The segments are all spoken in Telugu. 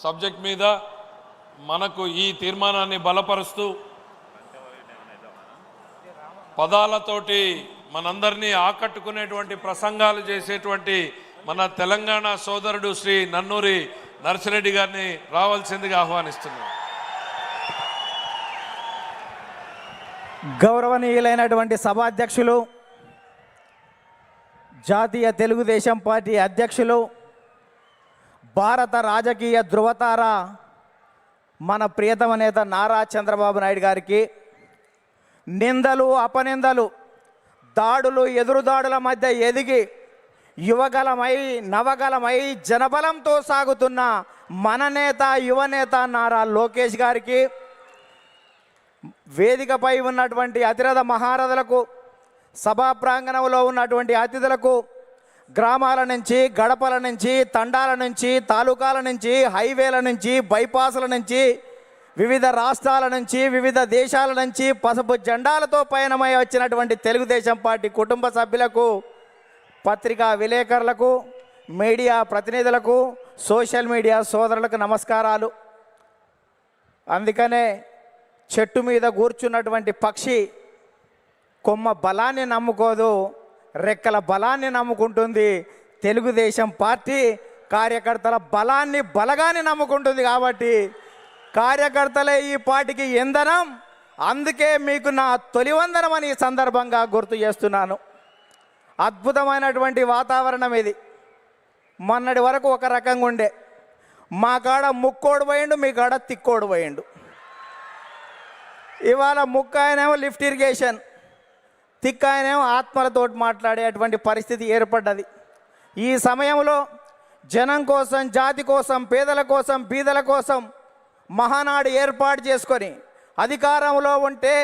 సబ్జెక్ట్ మీద మనకు ఈ తీర్మానాన్ని బలపరుస్తూ పదాలతోటి మనందరినీ ఆకట్టుకునేటువంటి ప్రసంగాలు చేసేటువంటి మన తెలంగాణ సోదరుడు శ్రీ నన్నూరి నర్సిరెడ్డి గారిని రావాల్సిందిగా ఆహ్వానిస్తున్నాం. గౌరవనీయులైనటువంటి సభాధ్యక్షులు, జాతీయ తెలుగుదేశం పార్టీ అధ్యక్షులు, భారత రాజకీయ ధృవతార మన ప్రియతమ నేత నారా చంద్రబాబు నాయుడు గారికి నిందలు, అపనిందలు, దాడులు, ఎదురుదాడుల మధ్య ఎదిగి యువగలమై నవగలమై జనబలంతో సాగుతున్న మన నేత, యువనేత నారా లోకేష్ గారికి, వేదికపై ఉన్నటువంటి అతిరథ మహారథులకు, సభా ప్రాంగణంలో ఉన్నటువంటి అతిథులకు, గ్రామాల నుంచి, గడపల నుంచి, తండాల నుంచి, తాలూకాల నుంచి, హైవేల నుంచి, బైపాసుల నుంచి, వివిధ రాష్ట్రాల నుంచి, వివిధ దేశాల నుంచి పసుపు జెండాలతో పయనమై వచ్చినటువంటి తెలుగుదేశం పార్టీ కుటుంబ సభ్యులకు, పత్రికా విలేకరులకు, మీడియా ప్రతినిధులకు, సోషల్ మీడియా సోదరులకు నమస్కారాలు. అందుకనే చెట్టు మీద కూర్చున్నటువంటి పక్షి కొమ్మ బలాన్ని నమ్ముకోదు, రెక్కల బలాన్ని నమ్ముకుంటుంది. తెలుగుదేశం పార్టీ కార్యకర్తల బలాన్ని, బలగాన్ని నమ్ముకుంటుంది. కాబట్టి కార్యకర్తలే ఈ పార్టీకి ఇంధనం. అందుకే మీకు నా తొలి వందనం అని ఈ సందర్భంగా గుర్తు చేస్తున్నాను. అద్భుతమైనటువంటి వాతావరణం ఇది. మొన్నటి వరకు ఒక రకంగా ఉండే, మా కాడ ముక్కోడు పోయిండు, మీ కాడ తిక్కోడు పోయిండు. ఇవాళ ముక్క ఆయనేమో లిఫ్ట్ ఇరిగేషన్, తిక్క ఆయనేమో ఆత్మలతోటి మాట్లాడేటువంటి పరిస్థితి ఏర్పడ్డది. ఈ సమయంలో జనం కోసం, జాతి కోసం, పేదల కోసం, బీదల కోసం మహానాడు ఏర్పాటు చేసుకొని అధికారంలో ఉంటే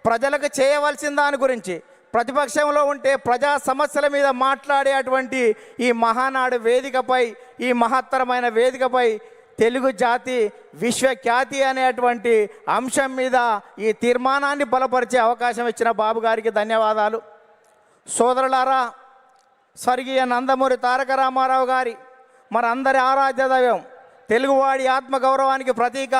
ప్రజలకు చేయవలసిన దాని గురించి, ప్రతిపక్షంలో ఉంటే ప్రజా సమస్యల మీద మాట్లాడేటువంటి ఈ మహానాడు వేదికపై, ఈ మహత్తరమైన వేదికపై తెలుగు జాతి విశ్వఖ్యాతి అనేటువంటి అంశం మీద ఈ తీర్మానాన్ని బలపరిచే అవకాశం ఇచ్చిన బాబు గారికి ధన్యవాదాలు. సోదరులారా, స్వర్గీయ నందమూరి తారక రామారావు గారి మనందరి ఆరాధ్య దైవం, తెలుగువాడి ఆత్మగౌరవానికి ప్రతీక,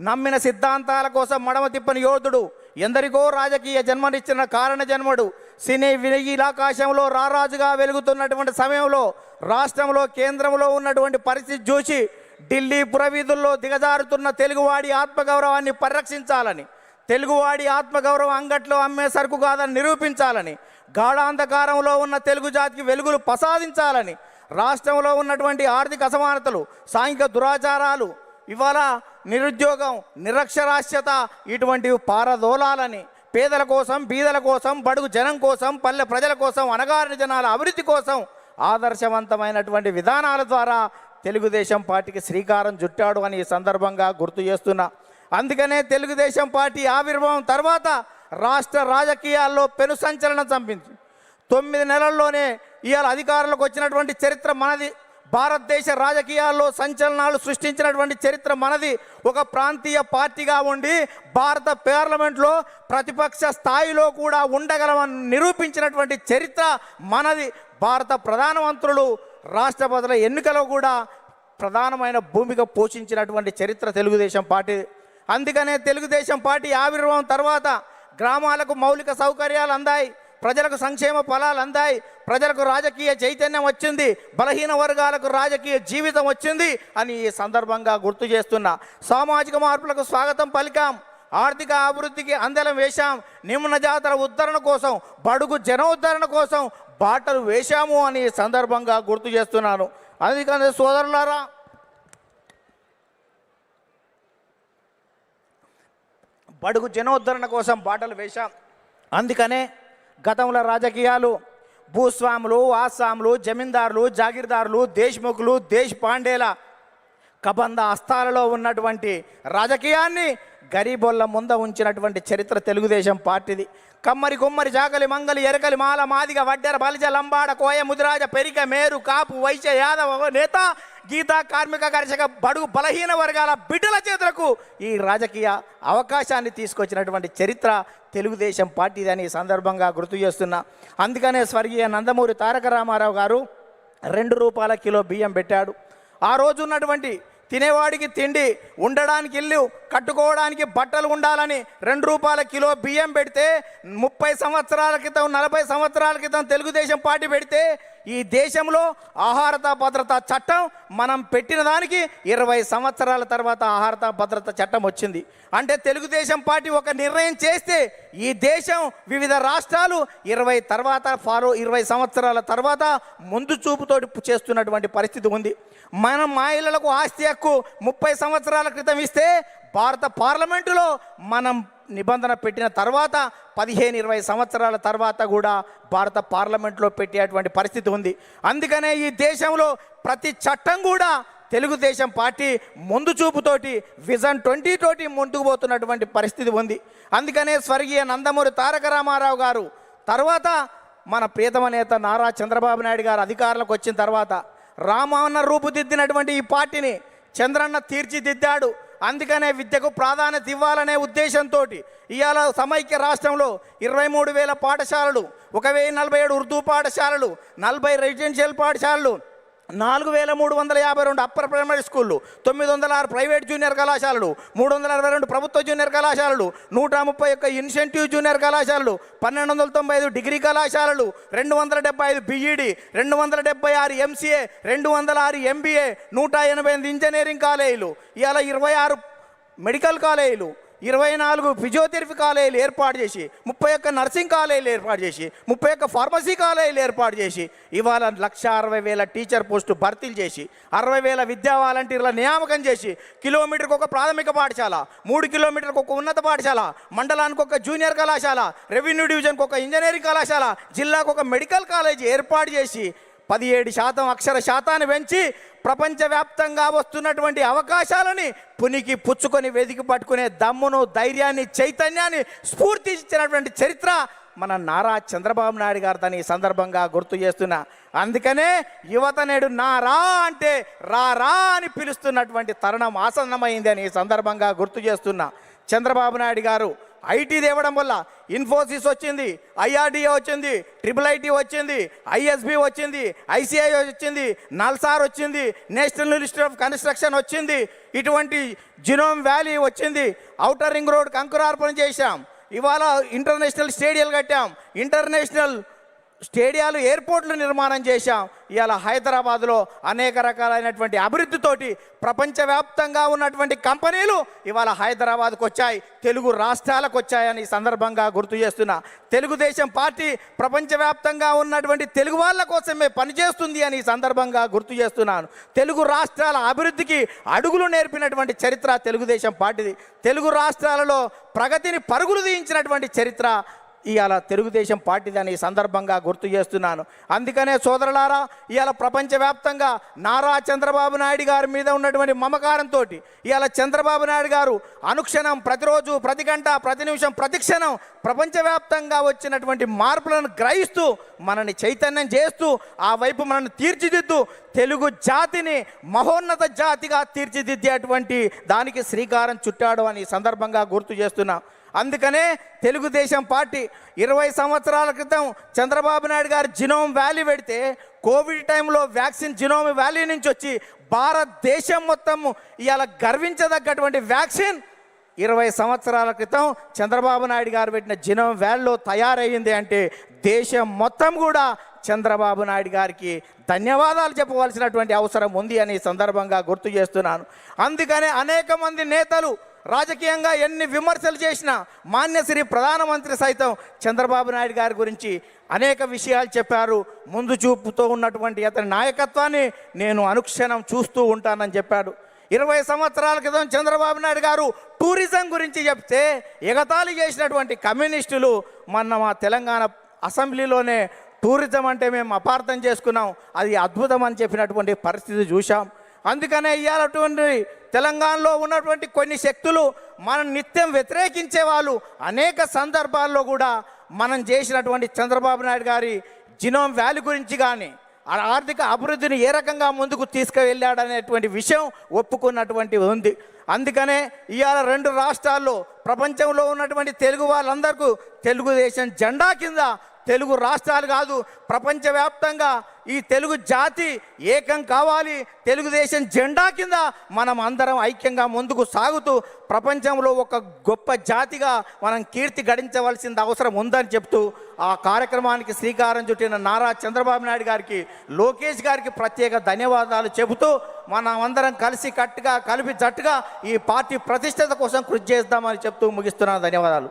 నమ్మిన సిద్ధాంతాల కోసం మడమ తిప్పని యోధుడు, ఎందరికో రాజకీయ జన్మనిచ్చిన కారణ జన్ముడు, సినీ వినీలాకాశంలో రారాజుగా వెలుగుతున్నటువంటి సమయంలో రాష్ట్రంలో, కేంద్రంలో ఉన్నటువంటి పరిస్థితి చూసి ఢిల్లీ పురవీధుల్లో దిగజారుతున్న తెలుగువాడి ఆత్మగౌరవాన్ని పరిరక్షించాలని, తెలుగువాడి ఆత్మగౌరవం అంగట్లో అమ్మే సరుకు కాదని నిరూపించాలని, గాఢాంధకారంలో ఉన్న తెలుగు జాతికి వెలుగులు ప్రసాదించాలని, రాష్ట్రంలో ఉన్నటువంటి ఆర్థిక అసమానతలు, సాంఘిక దురాచారాలు, ఇవాళ నిరుద్యోగం, నిరక్షరాస్యత ఇటువంటివి పారదోలాలని, పేదల కోసం, బీదల కోసం, బడుగు జనం కోసం, పల్లె ప్రజల కోసం, అణగారిన జనాల అభివృద్ధి కోసం ఆదర్శవంతమైనటువంటి విధానాల ద్వారా తెలుగుదేశం పార్టీకి శ్రీకారం చుట్టాడు అని ఈ సందర్భంగా గుర్తు చేస్తున్నా. అందుకనే తెలుగుదేశం పార్టీ ఆవిర్భావం తర్వాత రాష్ట్ర రాజకీయాల్లో పెను సంచలనం చంపింది. 9 నెలల్లోనే ఇవాళ అధికారంలోకి వచ్చినటువంటి చరిత్ర మనది. భారతదేశ రాజకీయాల్లో సంచలనాలు సృష్టించినటువంటి చరిత్ర మనది. ఒక ప్రాంతీయ పార్టీగా ఉండి భారత పార్లమెంట్లో ప్రతిపక్ష స్థాయిలో కూడా ఉండగలమని నిరూపించినటువంటి చరిత్ర మనది. భారత ప్రధానమంత్రులు, రాష్ట్రపతుల ఎన్నికలో కూడా ప్రధానమైన భూమిక పోషించినటువంటి చరిత్ర తెలుగుదేశం పార్టీ. అందుకనే తెలుగుదేశం పార్టీ ఆవిర్భావం తర్వాత గ్రామాలకు మౌలిక సౌకర్యాలు అందాయి, ప్రజలకు సంక్షేమ ఫలాలు అందాయి, ప్రజలకు రాజకీయ చైతన్యం వచ్చింది, బలహీన వర్గాలకు రాజకీయ జీవితం వచ్చింది అని ఈ సందర్భంగా గుర్తు చేస్తున్నా. సామాజిక మార్పులకు స్వాగతం పలికాం, ఆర్థిక అభివృద్ధికి అందలం వేశాం, నిమ్న జాతర ఉద్ధరణ కోసం, బడుగు జన ఉద్ధరణ కోసం బాటలు వేశాము అని సందర్భంగా గుర్తు చేస్తున్నాను. అందుకని సోదరులారా, బడుగు జనోద్ధరణ కోసం బాటలు వేశాం. అందుకనే గతంలో రాజకీయాలు భూస్వాములు, ఆసాములు, జమీందారులు, జాగీర్దారులు, దేశ్ముఖులు, దేశ్ పాండేల కబంధ హస్తాలలో ఉన్నటువంటి రాజకీయాన్ని గరీబోళ్ళ ముంద ఉంచినటువంటి చరిత్ర తెలుగుదేశం పార్టీది. కమ్మరి, కుమ్మరి, జాకలి, మంగలి, ఎరకలి, మాల, మాదిగ, వడ్డెర, బలిజ, లంబాడ, కోయ, ముదిరాజ, పెరిక, మేరు, కాపు, వైశ్య, యాదవ, నేత, గీత, కార్మిక, కర్షక, బడుగు బలహీన వర్గాల బిడ్డల చేతులకు ఈ రాజకీయ అవకాశాన్ని తీసుకొచ్చినటువంటి చరిత్ర తెలుగుదేశం పార్టీదని ఈ సందర్భంగా గుర్తు చేస్తున్నా. అందుకనే స్వర్గీయ నందమూరి తారక రామారావు గారు 2 రూపాయల కిలో బియ్యం పెట్టాడు. ఆ రోజు ఉన్నటువంటి తినేవాడికి తిండి, ఉండడానికి ఇల్లు, కట్టుకోవడానికి బట్టలు ఉండాలని 2 రూపాయల కిలో బియ్యం పెడితే 30 సంవత్సరాల క్రితం 40 సంవత్సరాల క్రితం తెలుగుదేశం పార్టీ పెడితే ఈ దేశంలో ఆహారత భద్రత చట్టం మనం పెట్టిన దానికి 20 సంవత్సరాల తర్వాత ఆహారత భద్రత చట్టం వచ్చింది. అంటే తెలుగుదేశం పార్టీ ఒక నిర్ణయం చేస్తే ఈ దేశం వివిధ రాష్ట్రాలు 20 సంవత్సరాల తర్వాత ముందు చూపుతోటి చేస్తున్నటువంటి పరిస్థితి ఉంది. మనం మహిళలకు ఆస్తి హక్కు 30 సంవత్సరాల క్రితం ఇస్తే భారత పార్లమెంటులో మనం నిబంధన పెట్టిన తర్వాత 15-20 సంవత్సరాల తర్వాత కూడా భారత పార్లమెంట్లో పెట్టేటువంటి పరిస్థితి ఉంది. అందుకనే ఈ దేశంలో ప్రతి చట్టం కూడా తెలుగుదేశం పార్టీ ముందు చూపుతోటి విజన్ 20 తోటి ముందుకు పోతున్నటువంటి పరిస్థితి ఉంది. అందుకనే స్వర్గీయ నందమూరి తారక రామారావు గారు తర్వాత మన ప్రియతమ నేత నారా చంద్రబాబు నాయుడు గారు అధికారంలోకి వచ్చిన తర్వాత రామన్న రూపుదిద్దినటువంటి ఈ పార్టీని చంద్రన్న తీర్చిదిద్దాడు. అందుకనే విద్యకు ప్రాధాన్యత ఇవ్వాలనే ఉద్దేశంతో ఇవాళ సమైక్య రాష్ట్రంలో 23,000 పాఠశాలలు, 1,047 ఉర్దూ పాఠశాలలు, 40 రెసిడెన్షియల్ పాఠశాలలు, 4,352 అప్పర్ ప్రైమరీ స్కూళ్ళు, 906 ప్రైవేట్ జూనియర్ కళాశాలలు, 362 ప్రభుత్వ జూనియర్ కళాశాలలు, 131 ఇన్సెంటివ్ జూనియర్ కళాశాలలు, 1,295 డిగ్రీ కళాశాలలు, 275 బీఈడి, 276 ఎంసీఏ, 206 ఎంబీఏ, 188 ఇంజనీరింగ్ కాలేజీలు, ఇవాళ 26 మెడికల్ కాలేజీలు, 24 ఫిజియోథెరపీ కాలేజీలు ఏర్పాటు చేసి, 31 నర్సింగ్ కాలేజీలు ఏర్పాటు చేసి, 31 ఫార్మసీ కాలేజీలు ఏర్పాటు చేసి ఇవాళ 1,60,000 టీచర్ పోస్టు భర్తీలు చేసి, 60,000 విద్యా వాలంటీర్ల నియామకం చేసి, కిలోమీటర్కి ఒక ప్రాథమిక పాఠశాల, 3 కిలోమీటర్కి ఒక ఉన్నత పాఠశాల, మండలానికి ఒక జూనియర్ కళాశాల, రెవెన్యూ డివిజన్కి ఒక ఇంజనీరింగ్ కళాశాల, జిల్లాకు ఒక మెడికల్ కాలేజీ ఏర్పాటు చేసి 17% అక్షర శాతాన్ని పెంచి ప్రపంచవ్యాప్తంగా వస్తున్నటువంటి అవకాశాలని పునికి పుచ్చుకొని వెతికి పట్టుకునే దమ్మును, ధైర్యాన్ని, చైతన్యాన్ని, స్ఫూర్తి ఇచ్చినటువంటి చరిత్ర మన నారా చంద్రబాబు నాయుడు గారు దాన్ని ఈ సందర్భంగా గుర్తు చేస్తున్నా. అందుకనే యువత నేడు నారా అంటే రా అని పిలుస్తున్నటువంటి తరుణం ఆసన్నమైంది అని ఈ సందర్భంగా గుర్తు చేస్తున్నా. చంద్రబాబు నాయుడు గారు ఐటీ తేవడం వల్ల ఇన్ఫోసిస్ వచ్చింది, ఐఆర్డీఏ వచ్చింది, IIIT వచ్చింది, ఐఎస్బి వచ్చింది, ఐసిఐ వచ్చింది, నల్సార్ వచ్చింది, నేషనల్ ఇన్స్టిట్యూట్ ఆఫ్ కన్స్ట్రక్షన్ వచ్చింది, ఇటువంటి జినోమ్ వ్యాలీ వచ్చింది, ఔటర్ రింగ్ రోడ్ అంకురార్పణ చేశాం, ఇవాళ ఇంటర్నేషనల్ స్టేడియాలు కట్టాం, ఇంటర్నేషనల్ స్టేడియాలు, ఎయిర్పోర్ట్లు నిర్మాణం చేశాం. ఇవాళ హైదరాబాద్లో అనేక రకాలైనటువంటి అభివృద్ధితోటి ప్రపంచవ్యాప్తంగా ఉన్నటువంటి కంపెనీలు ఇవాళ హైదరాబాద్కు వచ్చాయి, తెలుగు రాష్ట్రాలకు వచ్చాయని సందర్భంగా గుర్తు చేస్తున్నా. తెలుగుదేశం పార్టీ ప్రపంచవ్యాప్తంగా ఉన్నటువంటి తెలుగు వాళ్ళ కోసమే పనిచేస్తుంది అని సందర్భంగా గుర్తు చేస్తున్నాను. తెలుగు రాష్ట్రాల అభివృద్ధికి అడుగులు నేర్పినటువంటి చరిత్ర తెలుగుదేశం పార్టీది. తెలుగు రాష్ట్రాలలో ప్రగతిని పరుగులు తీయించినటువంటి చరిత్ర ఇవాళ తెలుగుదేశం పార్టీదని సందర్భంగా గుర్తు చేస్తున్నాను. అందుకనే సోదరులారా, ఇవాళ ప్రపంచవ్యాప్తంగా నారా చంద్రబాబు నాయుడు గారి మీద ఉన్నటువంటి మమకారంతో ఇవాళ చంద్రబాబు నాయుడు గారు అనుక్షణం, ప్రతిరోజు, ప్రతి గంట, ప్రతి నిమిషం, ప్రతి క్షణం ప్రపంచవ్యాప్తంగా వచ్చినటువంటి మార్పులను గ్రహిస్తూ మనని చైతన్యం చేస్తూ ఆ వైపు మనల్ని తీర్చిదిద్దు తెలుగు జాతిని మహోన్నత జాతిగా తీర్చిదిద్దేటువంటి దానికి శ్రీకారం చుట్టాడు అని సందర్భంగా గుర్తు చేస్తున్నా. అందుకనే తెలుగుదేశం పార్టీ 20 సంవత్సరాల క్రితం చంద్రబాబు నాయుడు గారు జినోమ్ వ్యాలీ పెడితే కోవిడ్ టైంలో వ్యాక్సిన్ జినోమ్ వ్యాలీ నుంచి వచ్చి భారతదేశం మొత్తం ఇవాళ గర్వించదగ్గటువంటి వ్యాక్సిన్ 20 సంవత్సరాల క్రితం చంద్రబాబు నాయుడు గారు పెట్టిన జినోమ్ వ్యాలీలో తయారయ్యింది అంటే దేశం మొత్తం కూడా చంద్రబాబు నాయుడు గారికి ధన్యవాదాలు చెప్పవలసినటువంటి అవసరం ఉంది అని సందర్భంగా గుర్తు చేస్తున్నాను. అందుకనే అనేక మంది నేతలు రాజకీయంగా ఎన్ని విమర్శలు చేసినా మాన్యశ్రీ ప్రధానమంత్రి సైతం చంద్రబాబు నాయుడు గారి గురించి అనేక విషయాలు చెప్పారు. ముందు చూపుతో ఉన్నటువంటి అతని నాయకత్వాన్ని నేను అనుక్షణం చూస్తూ ఉంటానని చెప్పాడు. 20 సంవత్సరాల క్రితం చంద్రబాబు నాయుడు గారు టూరిజం గురించి చెప్తే ఎగతాళి చేసినటువంటి కమ్యూనిస్టులు మొన్న మా తెలంగాణ అసెంబ్లీలోనే టూరిజం అంటే మేము అపార్థం చేసుకున్నాం, అది అద్భుతం అని చెప్పినటువంటి పరిస్థితి చూసాం. అందుకనే ఇవాళటువంటి తెలంగాణలో ఉన్నటువంటి కొన్ని శక్తులు మనం నిత్యం వ్యతిరేకించే వాళ్ళు అనేక సందర్భాల్లో కూడా మనం చేసినటువంటి చంద్రబాబు నాయుడు గారి జినోమ్ వ్యాలీ గురించి కానీ ఆర్థిక అభివృద్ధిని ఏ రకంగా ముందుకు తీసుకువెళ్ళాడనేటువంటి విషయం ఒప్పుకున్నటువంటి ఉంది. అందుకనే ఇవాళ 2 రాష్ట్రాల్లో ప్రపంచంలో ఉన్నటువంటి తెలుగు వాళ్ళందరికీ తెలుగుదేశం జెండా కింద తెలుగు రాష్ట్రాలు కాదు, ప్రపంచవ్యాప్తంగా ఈ తెలుగు జాతి ఏకం కావాలి. తెలుగుదేశం జెండా కింద మనం అందరం ఐక్యంగా ముందుకు సాగుతూ ప్రపంచంలో ఒక గొప్ప జాతిగా మనం కీర్తి గడించవలసిన అవసరం ఉందని చెప్తూ ఆ కార్యక్రమానికి శ్రీకారం చుట్టిన నారా చంద్రబాబు నాయుడు గారికి, లోకేష్ గారికి ప్రత్యేక ధన్యవాదాలు చెబుతూ మనం అందరం కలిసి కట్టుగా కలిపి జట్టుగా ఈ పార్టీ ప్రతిష్టత కోసం కృషి చేద్దామని చెప్తూ ముగిస్తున్నాను. ధన్యవాదాలు.